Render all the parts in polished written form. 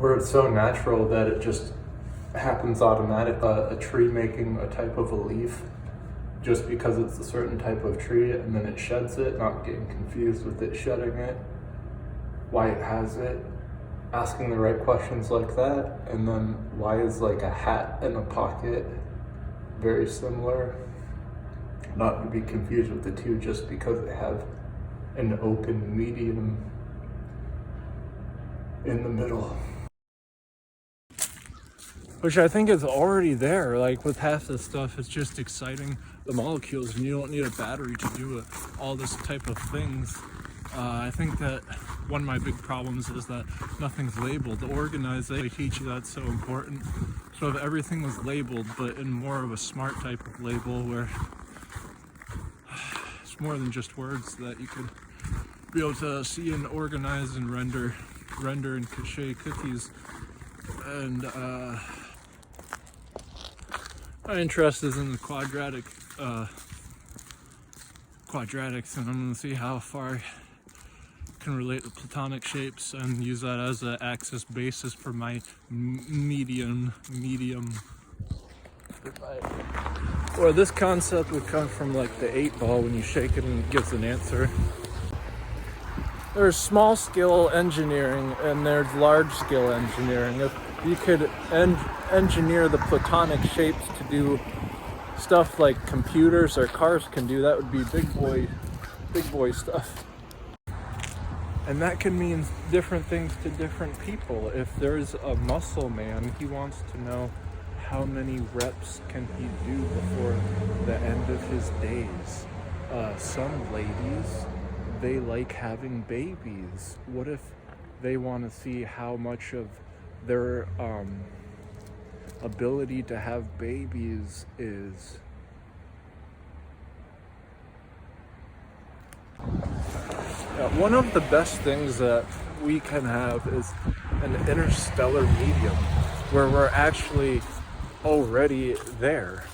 where it's so natural that it just happens automatic. A tree making a type of a leaf just because it's a certain type of tree, and then it sheds it, not getting confused with it shedding it, why it has it, asking the right questions like that. And then why is like a hat and a pocket very similar? Not to be confused with the two just because they have an open medium in the middle. Which I think is already there. Like with half this stuff, it's just exciting the molecules, and you don't need a battery to do it, all this type of things. I think that one of my big problems is that nothing's labeled. The organize, they teach you that's so important. So if everything was labeled, but in more of a smart type of label where it's more than just words, that you could be able to see and organize and render and cache cookies. And my interest is in the quadratics, and I'm going to see how far I can relate to platonic shapes and use that as an axis basis for my medium. Or this concept would come from like the 8-ball, when you shake it and it gives an answer. There's small scale engineering and there's large scale engineering. If you could engineer the platonic shapes to do stuff like computers or cars can do, that would be big boy stuff. And that can mean different things to different people. If there's a muscle man, he wants to know how many reps can he do before the end of his days. Some ladies, they like having babies. What if they want to see how much of their ability to have babies is? One of the best things that we can have is an interstellar medium where we're actually already there.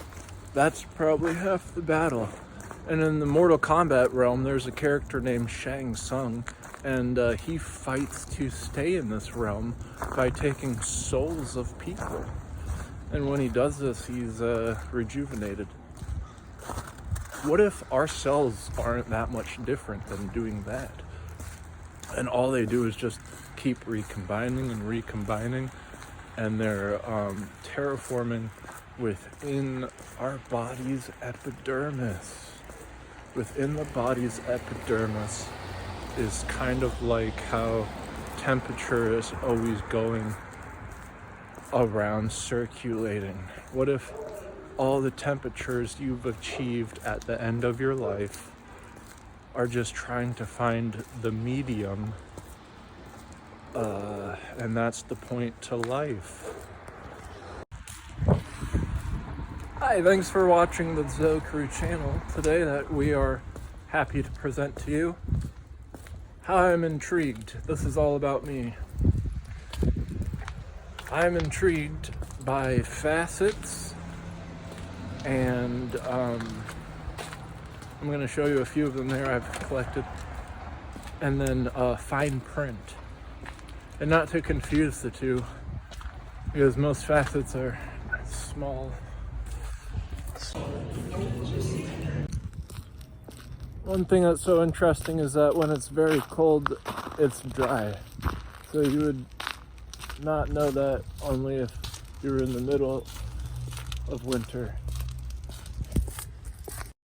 That's probably half the battle. And in the Mortal Kombat realm, there's a character named Shang Tsung, and he fights to stay in this realm by taking souls of people. And when he does this, he's rejuvenated. What if our cells aren't that much different than doing that? And all they do is just keep recombining and recombining, and they're terraforming within our body's epidermis. Within the body's epidermis is kind of like how temperature is always going around circulating. What if all the temperatures you've achieved at the end of your life are just trying to find the medium, and that's the point to life. Hi, thanks for watching the Zocrew channel today, that we are happy to present to you how I'm intrigued. This is all about me. I'm intrigued by facets, and I'm going to show you a few of them there I've collected, and then fine print. And not to confuse the two, because most facets are small. One thing that's so interesting is that when it's very cold, it's dry. So you would not know that only if you were in the middle of winter.